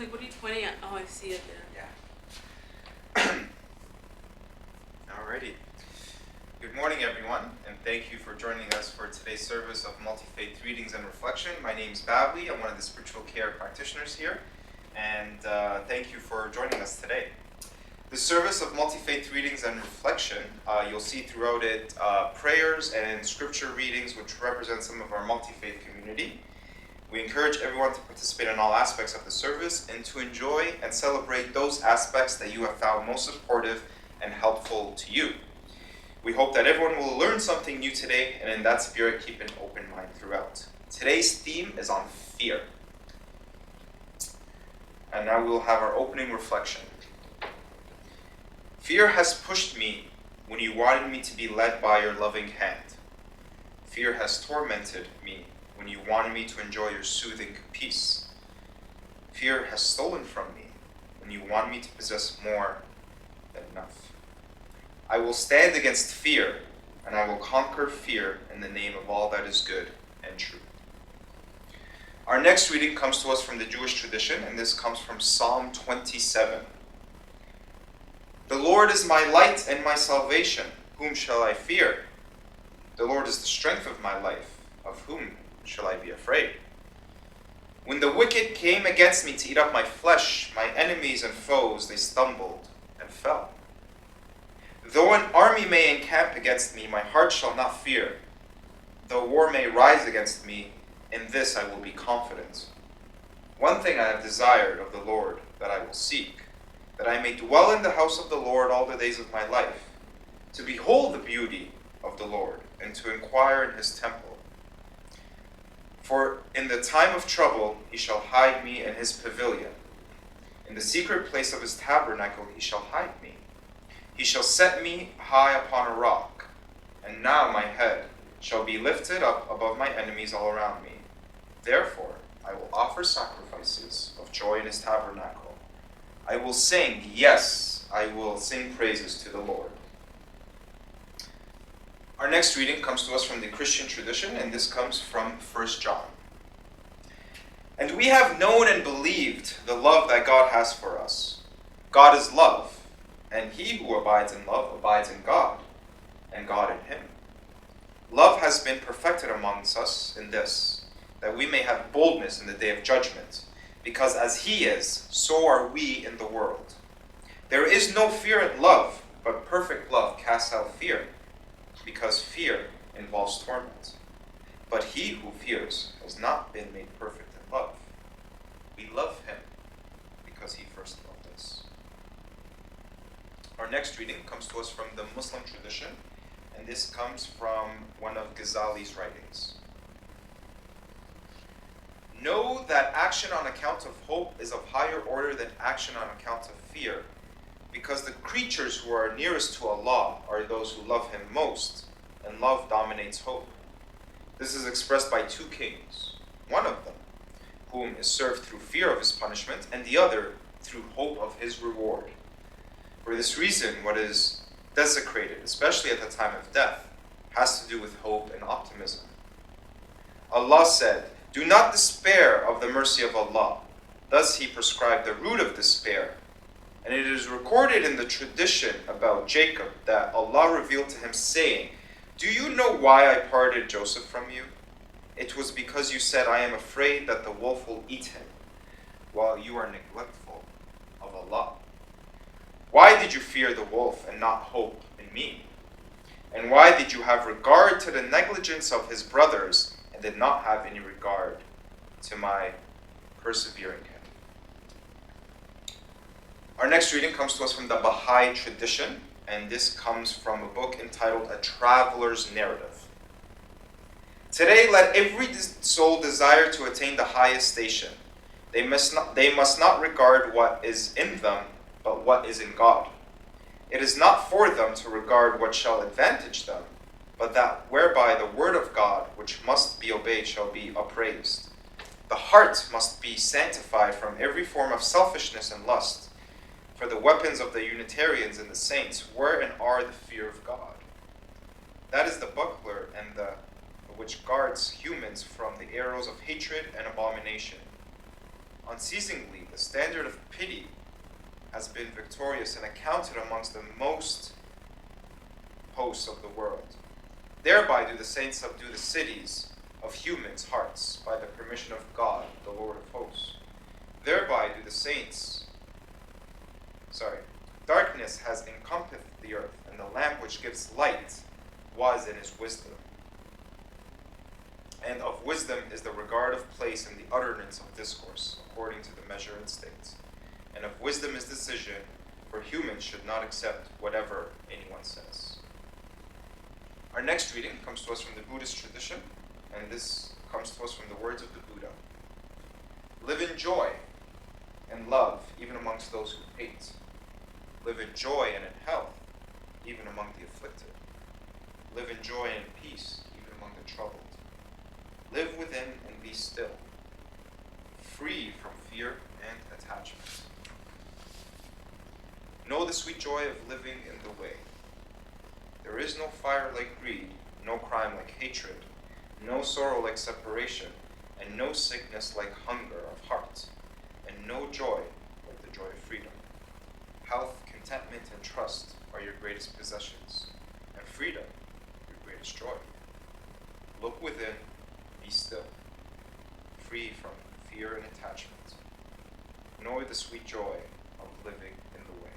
like, what are you pointing at? Oh, I see it there. Yeah. Alrighty. Good morning, everyone, and thank you for joining us for today's service of Multifaith Readings and Reflection. My name is Bavli. I'm one of the spiritual care practitioners here, and thank you for joining us today. The service of Multifaith Readings and Reflection, you'll see throughout it prayers and scripture readings which represent some of our multi-faith community. We encourage everyone to participate in all aspects of the service and to enjoy and celebrate those aspects that you have found most supportive and helpful to you. We hope that everyone will learn something new today, and in that spirit, keep an open mind throughout. Today's theme is on fear. And now we'll have our opening reflection. Fear has pushed me when you wanted me to be led by your loving hand. Fear has tormented me when you wanted me to enjoy your soothing peace. Fear has stolen from me when you want me to possess more than enough. I will stand against fear, and I will conquer fear in the name of all that is good and true. Our next reading comes to us from the Jewish tradition, and this comes from Psalm 27. The Lord is my light and my salvation. Whom shall I fear? The Lord is the strength of my life. Of whom shall I be afraid? When the wicked came against me to eat up my flesh, my enemies and foes, they stumbled and fell. Though an army may encamp against me, my heart shall not fear. Though war may rise against me, in this I will be confident. One thing I have desired of the Lord, that I will seek, that I may dwell in the house of the Lord all the days of my life, to behold the beauty of the Lord, and to inquire in his temple. For in the time of trouble he shall hide me in his pavilion. In the secret place of his tabernacle he shall hide me. He shall set me high upon a rock, and now my head shall be lifted up above my enemies all around me. Therefore I will offer sacrifices of joy in his tabernacle. I will sing, yes, I will sing praises to the Lord. Our next reading comes to us from the Christian tradition, and this comes from 1 John. And we have known and believed the love that God has for us. God is love, and he who abides in love abides in God, and God in him. Love has been perfected amongst us in this, that we may have boldness in the day of judgment, because as he is, so are we in the world. There is no fear in love, but perfect love casts out fear, because fear involves torment. But he who fears has not been made perfect in love. We love him because he first loved us. Our next reading comes to us from the Muslim tradition, and this comes from one of Ghazali's writings. Know that action on account of hope is of higher order than action on account of fear, because the creatures who are nearest to Allah are those who love him most, and love dominates hope. This is expressed by two kings, one of them, whom is served through fear of his punishment, and the other through hope of his reward. For this reason, what is desecrated, especially at the time of death, has to do with hope and optimism. Allah said, "Do not despair of the mercy of Allah." Thus he prescribed the root of despair. And it is recorded in the tradition about Jacob that Allah revealed to him, saying, "Do you know why I parted Joseph from you? It was because you said, 'I am afraid that the wolf will eat him,' while you are neglectful of Allah. Why did you fear the wolf and not hope in me? And why did you have regard to the negligence of his brothers and did not have any regard to my persevering him?" Our next reading comes to us from the Baha'i tradition, and this comes from a book entitled A Traveler's Narrative. Today, let every soul desire to attain the highest station. They must not regard what is in them, but what is in God. It is not for them to regard what shall advantage them, but that whereby the word of God, which must be obeyed, shall be upraised. The heart must be sanctified from every form of selfishness and lust. For the weapons of the Unitarians and the saints were and are the fear of God. That is the buckler and which guards humans from the arrows of hatred and abomination. Unceasingly, the standard of pity has been victorious and accounted amongst the most hosts of the world. Thereby do the saints subdue the cities of humans' hearts by the permission of God, the Lord of hosts. Thereby do the saints, darkness has encompassed the earth, and the lamp which gives light was and is wisdom. And of wisdom is the regard of place and the utterance of discourse, according to the measure and state. And of wisdom is decision, for humans should not accept whatever anyone says. Our next reading comes to us from the Buddhist tradition, and this comes to us from the words of the Buddha. Live in joy and love, even amongst those who hate. Live in joy and in health, even among the afflicted. Live in joy and in peace, even among the troubled. Live within and be still, free from fear and attachment. Know the sweet joy of living in the way. There is no fire like greed, no crime like hatred, no sorrow like separation, and no sickness like hunger of heart, and no joy like the joy of freedom. Health, contentment, and trust are your greatest possessions, and freedom your greatest joy. Look within, be still, free from fear and attachment. Know the sweet joy of living in the way.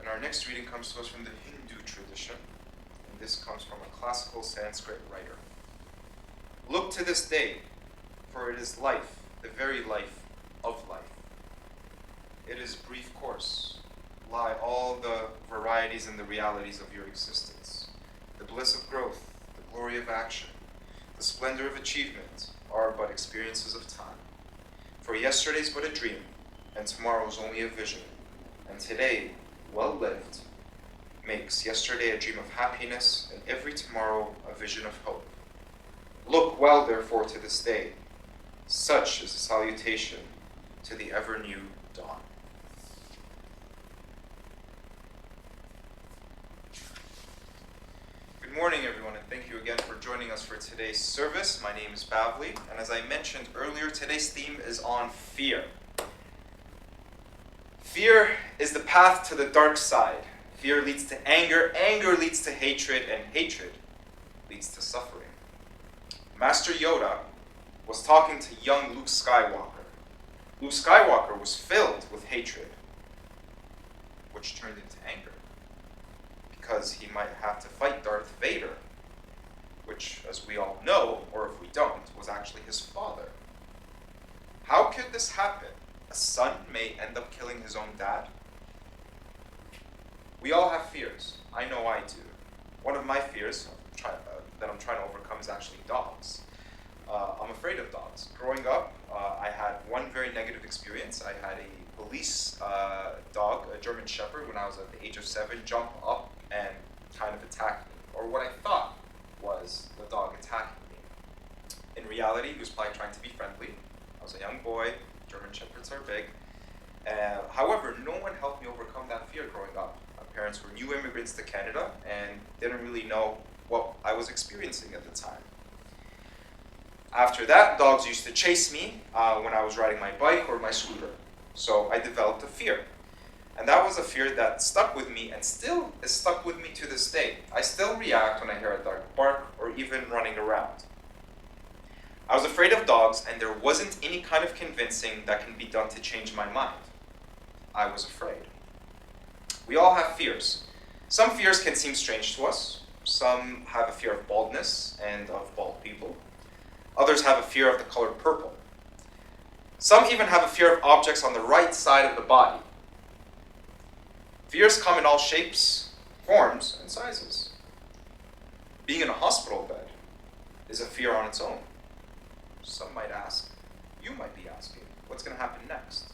And our next reading comes to us from the Hindu tradition, and this comes from a classical Sanskrit writer. Look to this day, for it is life, the very life of life. It is brief course, lie all the varieties and the realities of your existence. The bliss of growth, the glory of action, the splendor of achievement are but experiences of time. For yesterday's but a dream, and tomorrow's only a vision, and today, well lived, makes yesterday a dream of happiness, and every tomorrow a vision of hope. Look well, therefore, to this day. Such is the salutation to the ever-new dawn. Good morning, everyone, and thank you again for joining us for today's service. My name is Bavli, and as I mentioned earlier, today's theme is on fear. Fear is the path to the dark side. Fear leads to anger, anger leads to hatred, and hatred leads to suffering. Master Yoda was talking to young Luke Skywalker. Luke Skywalker was filled with hatred, which turned into anger, because he might have to fight Darth Vader, which, as we all know, or if we don't, was actually his father. How could this happen? A son may end up killing his own dad? We all have fears. I know I do. One of my fears that I'm trying to overcome is actually dogs. I'm afraid of dogs. Growing up, I had one very negative experience. I had a police dog, a German Shepherd, when I was at the age of 7, jump up and kind of attack me, or what I thought was the dog attacking me. In reality, he was probably trying to be friendly. I was a young boy. German Shepherds are big. However, no one helped me overcome that fear growing up. My parents were new immigrants to Canada and didn't really know what I was experiencing at the time. After that, dogs used to chase me when I was riding my bike or my scooter. So I developed a fear. And that was a fear that stuck with me and still is stuck with me to this day. I still react when I hear a dog bark or even running around. I was afraid of dogs, and there wasn't any kind of convincing that can be done to change my mind. I was afraid. We all have fears. Some fears can seem strange to us. Some have a fear of baldness and of bald people. Others have a fear of the color purple. Some even have a fear of objects on the right side of the body. Fears come in all shapes, forms, and sizes. Being in a hospital bed is a fear on its own. Some might ask, you might be asking, what's going to happen next?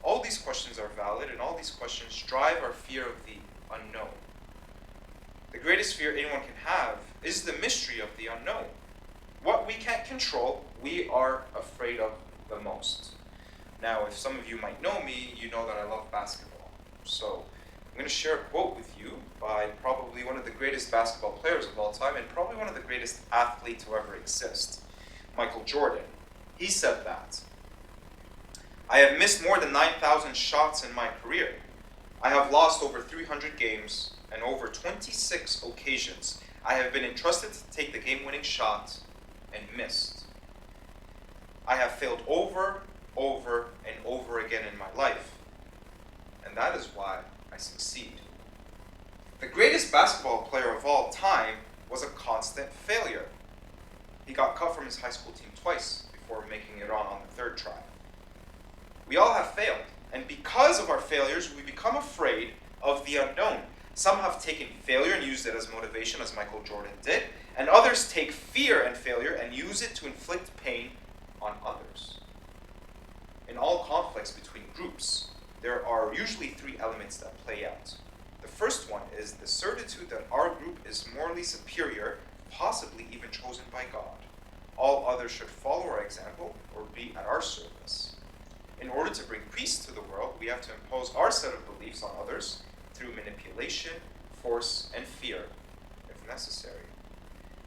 All these questions are valid, and all these questions drive our fear of the unknown. The greatest fear anyone can have is the mystery of the unknown. What we can't control, we are afraid of the most. Now, if some of you might know me, you know that I love basketball. So I'm going to share a quote with you by probably one of the greatest basketball players of all time, and probably one of the greatest athletes to ever exist, Michael Jordan. He said that. I have missed more than 9,000 shots in my career. I have lost over 300 games, and over 26 occasions I have been entrusted to take the game-winning shot and missed. I have failed over, and over again in my life, and that is why I succeed. The greatest basketball player of all time was a constant failure. He got cut from his high school team twice before making it on the third try. We all have failed, and because of our failures, we become afraid of the unknown. Some have taken failure and used it as motivation, as Michael Jordan did, and others take fear and failure and use it to inflict pain on others. In all conflicts between groups, there are usually three elements that play out. The first one is the certitude that our group is morally superior, possibly even chosen by God. All others should follow our example or be at our service. In order to bring peace to the world, we have to impose our set of beliefs on others through manipulation, force, and fear, if necessary.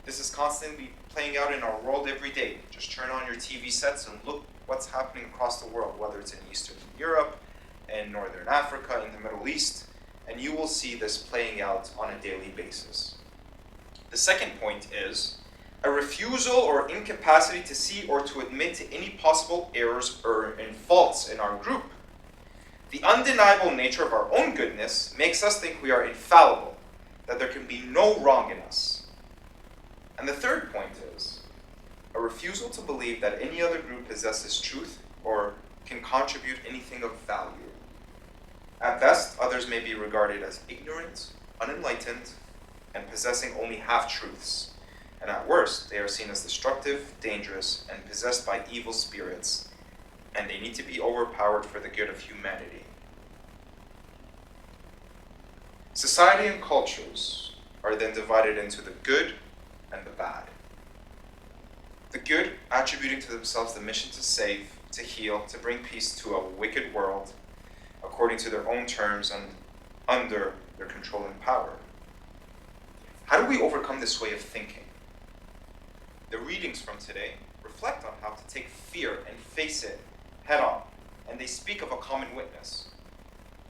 This is constantly playing out in our world every day. Just turn on your TV sets and look what's happening across the world, whether it's in Eastern Europe, in Northern Africa, in the Middle East, and you will see this playing out on a daily basis. The second point is a refusal or incapacity to see or to admit to any possible errors and faults in our group. The undeniable nature of our own goodness makes us think we are infallible, that there can be no wrong in us. And the third point is a refusal to believe that any other group possesses truth or can contribute anything of value. At best, others may be regarded as ignorant, unenlightened, and possessing only half-truths. And at worst, they are seen as destructive, dangerous, and possessed by evil spirits, and they need to be overpowered for the good of humanity. Society and cultures are then divided into the good and the bad. The good, attributing to themselves the mission to save, to heal, to bring peace to a wicked world, according to their own terms and under their control and power. How do we overcome this way of thinking? The readings from today reflect on how to take fear and face it head on, and they speak of a common witness.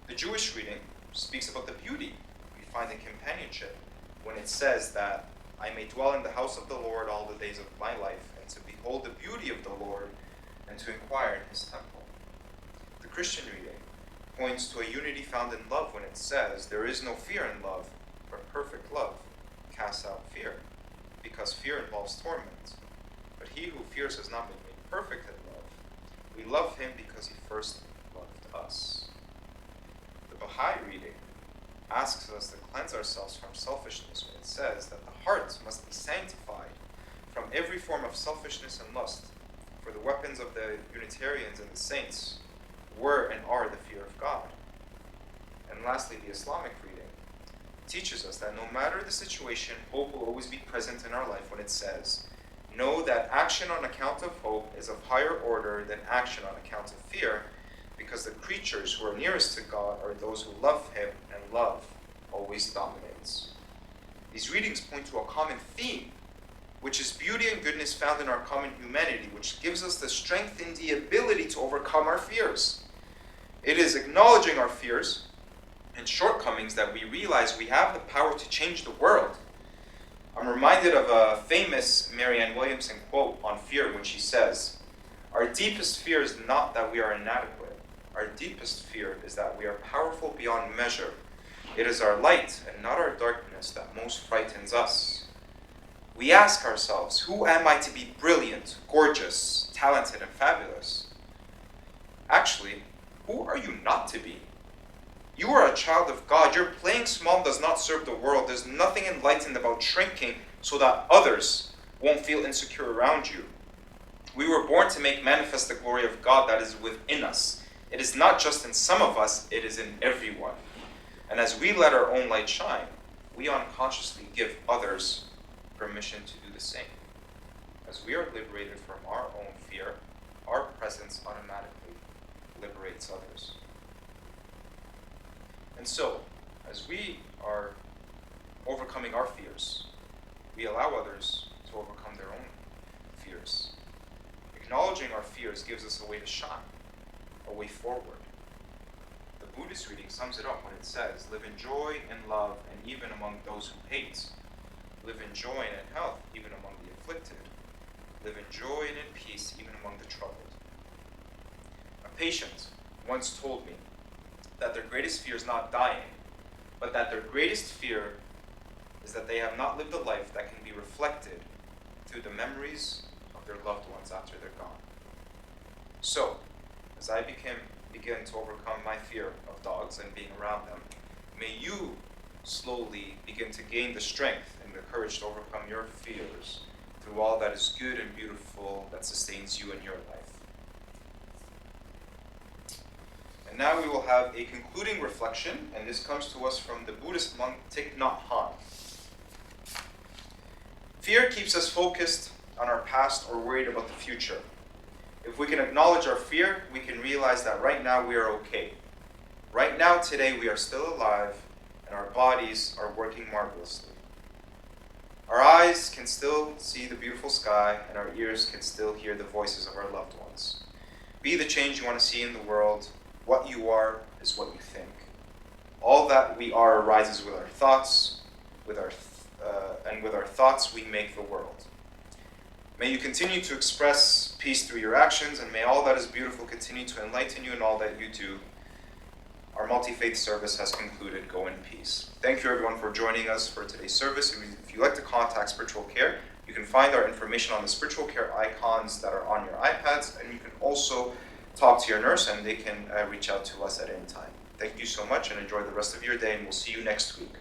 The Jewish reading speaks about the beauty we find in companionship when it says that I may dwell in the house of the Lord all the days of my life, and to behold the beauty of the Lord, and to inquire in his temple. The Christian reading points to a unity found in love when it says, there is no fear in love, but perfect love casts out fear, because fear involves torment. But he who fears has not been made perfect in love. We love him because he first loved us. The Baha'i reading asks us to cleanse ourselves from selfishness when it says that the heart must be sanctified from every form of selfishness and lust, for the weapons of the Unitarians and the saints were and are the fear of God. And lastly, the Islamic reading teaches us that no matter the situation, hope will always be present in our life when it says, know that action on account of hope is of higher order than action on account of fear, because the creatures who are nearest to God are those who love him, and love always dominates. These readings point to a common theme, which is beauty and goodness found in our common humanity, which gives us the strength and the ability to overcome our fears. It is acknowledging our fears and shortcomings that we realize we have the power to change the world. I'm reminded of a famous Marianne Williamson quote on fear when she says, our deepest fear is not that we are inadequate. Our deepest fear is that we are powerful beyond measure. It is our light and not our darkness that most frightens us. We ask ourselves, who am I to be brilliant, gorgeous, talented, and fabulous? Actually, who are you not to be? You are a child of God. Your playing small does not serve the world. There's nothing enlightened about shrinking so that others won't feel insecure around you. We were born to make manifest the glory of God that is within us. It is not just in some of us, it is in everyone. And as we let our own light shine, we unconsciously give others permission to do the same. As we are liberated from our own fear, our presence automatically liberates others. And so, as we are overcoming our fears, we allow others to overcome their own fears. acknowledging our fears gives us a way to shine, a way forward. The Buddhist reading sums it up when it says, live in joy and love, and even among those who hate. Live in joy and in health, even among the afflicted. Live in joy and in peace, even among the troubled. A patient once told me that their greatest fear is not dying, but that their greatest fear is that they have not lived a life that can be reflected through the memories of their loved ones after they're gone. So, as I begin to overcome my fear of dogs and being around them, may you slowly begin to gain the strength and the courage to overcome your fears through all that is good and beautiful that sustains you in your life. And now we will have a concluding reflection, and this comes to us from the Buddhist monk Thich Nhat Hanh. Fear keeps us focused on our past or worried about the future. If we can acknowledge our fear, we can realize that right now we are okay. Right now, today, we are still alive, and our bodies are working marvelously. Our eyes can still see the beautiful sky, and our ears can still hear the voices of our loved ones. Be the change you want to see in the world. What you are is what you think. All that we are arises with our thoughts, and with our thoughts we make the world. May you continue to express peace through your actions, and may all that is beautiful continue to enlighten you in all that you do. Our multi-faith service has concluded. Go in peace. Thank you everyone for joining us for today's service. If you'd like to contact Spiritual Care, you can find our information on the Spiritual Care icons that are on your iPads, and you can also talk to your nurse and they can reach out to us at any time. Thank you so much and enjoy the rest of your day, and we'll see you next week.